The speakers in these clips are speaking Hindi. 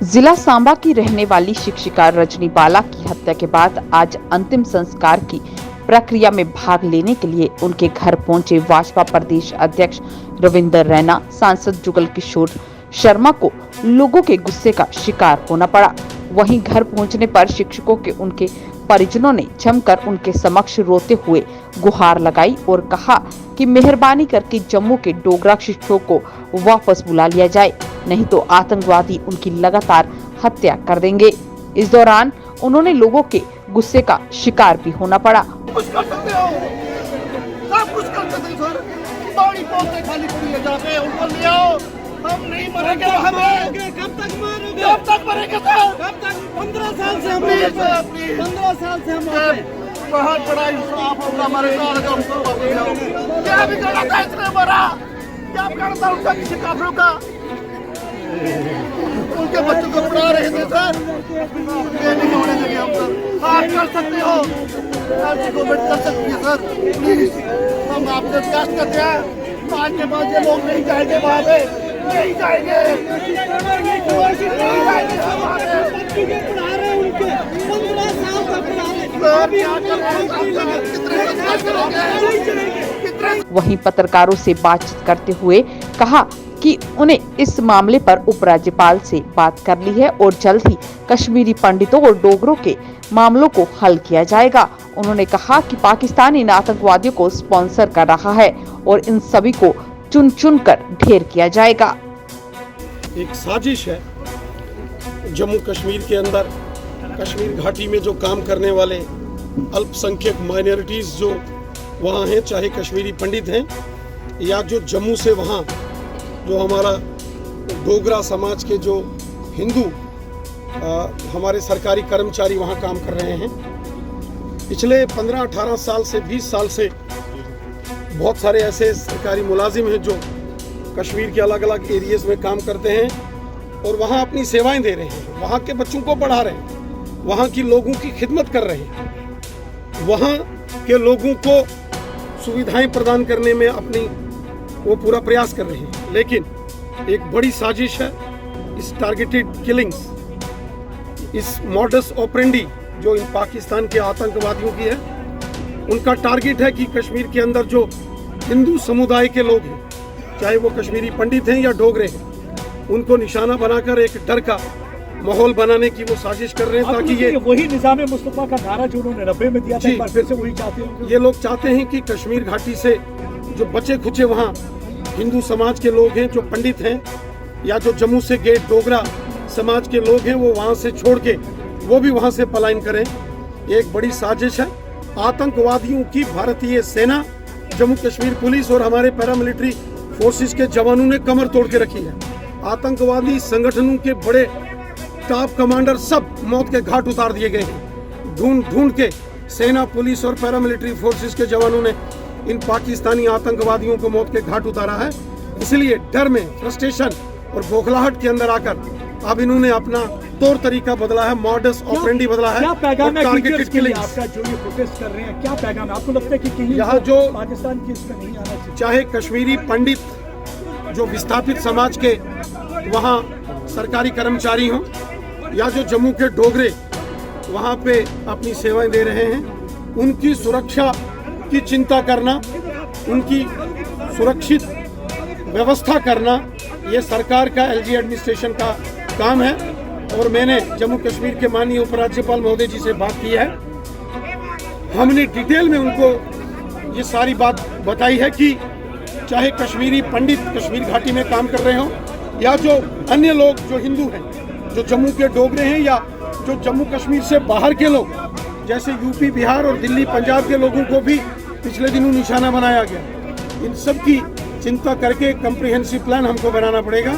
जिला सांबा की रहने वाली शिक्षिका रजनी बाला की हत्या के बाद आज अंतिम संस्कार की प्रक्रिया में भाग लेने के लिए उनके घर पहुंचे भाजपा प्रदेश अध्यक्ष रविंदर रैना, सांसद जुगल किशोर शर्मा को लोगों के गुस्से का शिकार होना पड़ा। वहीं घर पहुंचने पर शिक्षकों के उनके परिजनों ने जमकर उनके समक्ष रोते हुए गुहार लगाई और कहा कि मेहरबानी करके जम्मू के डोगरा शिक्षकों को वापस बुला लिया जाए, नहीं तो आतंकवादी उनकी लगातार हत्या कर देंगे। इस दौरान उन्होंने लोगों के गुस्से का शिकार भी होना पड़ा। कुछ कर सकते हो, सब कुछ कर सकते हो सर। बड़ी पोस्टें खाली पड़ी है जहाँ पे, उनको ले आओ। हम नहीं मरेंगे, हमें कब तक मारोगे? कब तक मरेंगे सर? कब तक? 15 साल से हम प्लीज सर, प्लीज। 15 साल से हम बहुत बड़ा इंसाफ होगा हमारे साथ। हमको वापस लाओ। क्या बिगड़ा था इसने हमारा? क्या बिगड़ा था उनका किसी काफिरों का? उनके बच्चों को पढ़ा रहे थे सर। ये नहीं होने देंगे हम सर। आप कर सकते हो, गवर्नमेंट कर सकती है सर। प्लीज, हम आपसे रिक्वेस्ट करते हैं। आज के बाद ये लोग नहीं जाएंगे वहाँ पे, नहीं जाएंगे। वहीं पत्रकारों से बातचीत करते हुए कहा कि उन्हें इस मामले पर उपराज्यपाल से बात कर ली है और जल्द ही कश्मीरी पंडितों और डोगरों के मामलों को हल किया जाएगा। उन्होंने कहा कि पाकिस्तान इन आतंकवादियों को स्पॉन्सर कर रहा है और इन सभी को चुन चुन कर ढेर किया जाएगा। एक साजिश है जम्मू कश्मीर के अंदर, कश्मीर घाटी में जो काम करने वाले अल्पसंख्यक माइनॉरिटीज जो वहाँ हैं, चाहे कश्मीरी पंडित हैं या जो जम्मू से वहाँ जो हमारा डोगरा समाज के जो हिंदू हमारे सरकारी कर्मचारी वहाँ काम कर रहे हैं। पिछले 15-18 साल से 20 साल से बहुत सारे ऐसे सरकारी मुलाजिम हैं जो कश्मीर के अलग अलग एरियाज में काम करते हैं और वहाँ अपनी सेवाएं दे रहे हैं, वहाँ के बच्चों को पढ़ा रहे हैं, वहाँ की लोगों की खिदमत कर रहे हैं, वहाँ के लोगों को सुविधाएं प्रदान करने में अपनी वो पूरा प्रयास कर रहे हैं। लेकिन एक बड़ी साजिश है इस टारगेटेड किलिंग्स, इस मॉडस ऑपरेंडी जो इन पाकिस्तान के आतंकवादियों की है। उनका टारगेट है कि कश्मीर के अंदर जो हिंदू समुदाय के लोग हैं, चाहे वो कश्मीरी पंडित हैं या डोगरे हैं, उनको निशाना बनाकर एक डर का माहौल बनाने की वो साजिश कर रहे हैं ताकि ये वही निजाम मुस्तफा का नारा जो उन्होंने 90 में दिया था, एक बार फिर से वही चाहते हैं। ये लोग चाहते हैं कि कश्मीर घाटी से जो बचे खुचे वहाँ हिंदू समाज के लोग हैं, जो पंडित हैं या जो जम्मू से गेट डोगरा समाज के लोग हैं, वो वहाँ से छोड़ के वो भी वहाँ से पलायन करें। एक बड़ी साजिश है आतंकवादियों की। भारतीय सेना, जम्मू कश्मीर पुलिस और हमारे पैरामिलिट्री फोर्सेस के जवानों ने कमर तोड़ के रखी है। आतंकवादी संगठनों के बड़े टॉप कमांडर सब मौत के घाट उतार दिए गए हैं। ढूंढ ढूंढ के सेना, पुलिस और पैरामिलिट्री फोर्सेस के जवानों ने इन पाकिस्तानी आतंकवादियों को मौत के घाट उतारा है। इसलिए डर में, फ्रस्ट्रेशन और बौखलाहट के अंदर आकर अब इन्होंने अपना तौर तरीका बदला है, मॉडस ऑपरेंडी बदला है। क्या पैगाम है टारगेटेड किलिंग्स आपका जो ये प्रोटेस्ट कर रहे हैं, क्या पैगाम है? आपको लगता है कि कहीं यहाँ जो पाकिस्तान की इसमें नहीं आना चाहिए? चाहे कश्मीरी पंडित जो विस्थापित समाज के वहाँ सरकारी कर्मचारी हों या जो जम्मू के डोगरे वहाँ पे अपनी सेवाएं दे रहे हैं, उनकी सुरक्षा की चिंता करना, उनकी सुरक्षित व्यवस्था करना, ये सरकार का, एलजी एडमिनिस्ट्रेशन का काम है। और मैंने जम्मू कश्मीर के माननीय उपराज्यपाल महोदय जी से बात की है। हमने डिटेल में उनको ये सारी बात बताई है कि चाहे कश्मीरी पंडित कश्मीर घाटी में काम कर रहे हों या जो अन्य लोग जो हिंदू हैं, जो जम्मू के डोगरे हैं या जो जम्मू कश्मीर से बाहर के लोग, जैसे यूपी, बिहार और दिल्ली, पंजाब के लोगों को भी पिछले दिनों निशाना बनाया गया। इन सब की चिंता करके कम्प्रिहेंसिव प्लान हमको बनाना पड़ेगा।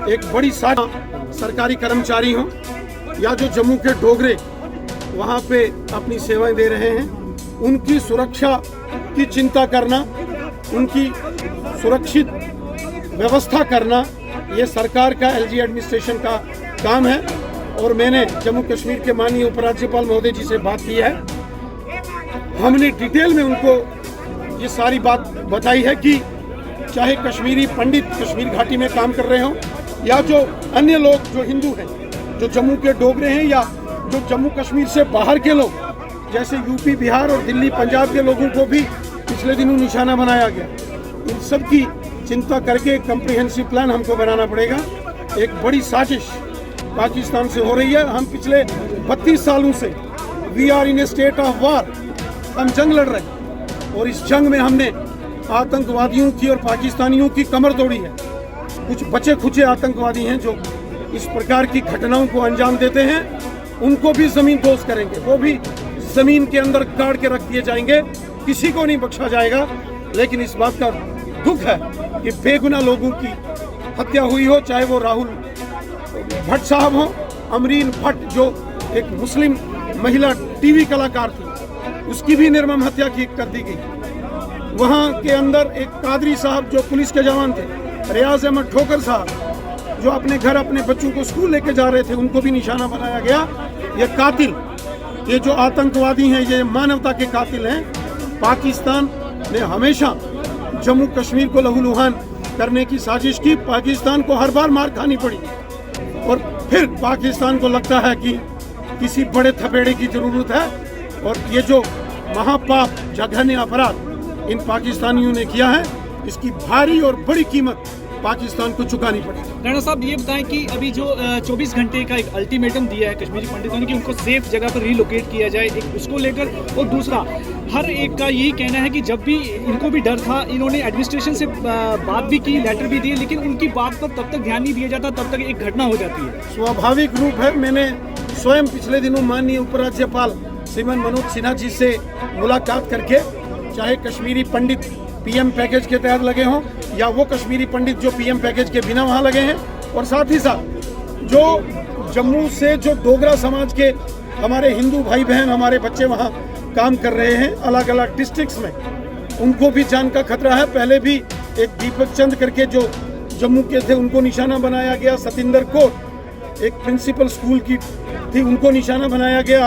एक बड़ी सरकारी कर्मचारी हों या जो जम्मू के डोगरे वहाँ पे अपनी सेवाएं दे रहे हैं, उनकी सुरक्षा की चिंता करना, उनकी सुरक्षित व्यवस्था करना, ये सरकार का, एलजी एडमिनिस्ट्रेशन का काम है। और मैंने जम्मू कश्मीर के माननीय उपराज्यपाल महोदय जी से बात की है। हमने डिटेल में उनको ये सारी बात बताई है कि चाहे कश्मीरी पंडित कश्मीर घाटी में काम कर रहे हों या जो अन्य लोग जो हिंदू हैं, जो जम्मू के डोगरे हैं या जो जम्मू कश्मीर से बाहर के लोग जैसे यूपी, बिहार और दिल्ली, पंजाब के लोगों को भी पिछले दिनों निशाना बनाया गया। इन सब की चिंता करके एक कम्प्रिहेंसिव प्लान हमको बनाना पड़ेगा। एक बड़ी साजिश पाकिस्तान से हो रही है। हम पिछले 32 सालों से we are in a state of war, हम जंग लड़ रहे हैं और इस जंग में हमने आतंकवादियों की और पाकिस्तानियों की कमर तोड़ी है। कुछ बचे खुचे आतंकवादी हैं जो इस प्रकार की घटनाओं को अंजाम देते हैं, उनको भी जमीन दोस्त करेंगे, वो भी जमीन के अंदर गाड़ के रख दिए जाएंगे, किसी को नहीं बख्शा जाएगा। लेकिन इस बात का दुख है कि बेगुनाह लोगों की हत्या हुई हो, चाहे वो राहुल भट्ट साहब हो, अमरीन भट्ट जो एक मुस्लिम महिला टीवी कलाकार थी, उसकी भी निर्मम हत्या कर दी गई। वहाँ के अंदर एक कादरी साहब जो पुलिस के जवान थे, रियाज अहमद ठोकर साहब जो अपने घर अपने बच्चों को स्कूल लेके जा रहे थे, उनको भी निशाना बनाया गया। ये कातिल, ये जो आतंकवादी हैं, ये मानवता के कातिल हैं। पाकिस्तान ने हमेशा जम्मू कश्मीर को लहूलुहान करने की साजिश की। पाकिस्तान को हर बार मार खानी पड़ी और फिर पाकिस्तान को लगता है कि किसी बड़े थपेड़े की जरूरत है। और ये जो महापाप जघन्य अपराध इन पाकिस्तानियों ने किया है, इसकी भारी और बड़ी कीमत पाकिस्तान को चुकानी पड़ेगी। राणा साहब, ये बताएं कि अभी जो 24 घंटे का एक अल्टीमेटम दिया है कश्मीरी पंडितों ने कि उनको सेफ जगह पर रिलोकेट किया जाए, एक उसको लेकर, और दूसरा हर एक का यही कहना है कि जब भी इनको भी डर था, इन्होंने एडमिनिस्ट्रेशन से बात भी की, लेटर भी दिए, लेकिन उनकी बात पर तब तक ध्यान नहीं दिया जाता, तब तक एक घटना हो जाती है। स्वाभाविक रूप है। मैंने स्वयं पिछले दिनों माननीय उपराज्यपाल श्रीमान मनोज सिन्हा जी से मुलाकात करके, चाहे कश्मीरी पंडित पीएम पैकेज के तहत लगे हों या वो कश्मीरी पंडित जो पीएम पैकेज के बिना वहाँ लगे हैं, और साथ ही साथ जो जम्मू से जो डोगरा समाज के हमारे हिंदू भाई बहन, हमारे बच्चे वहाँ काम कर रहे हैं अलग अलग डिस्ट्रिक्ट्स में, उनको भी जान का खतरा है। पहले भी एक दीपक चंद करके जो जम्मू के थे, उनको निशाना बनाया गया। सतिंदर कौर एक प्रिंसिपल स्कूल की थी, उनको निशाना बनाया गया।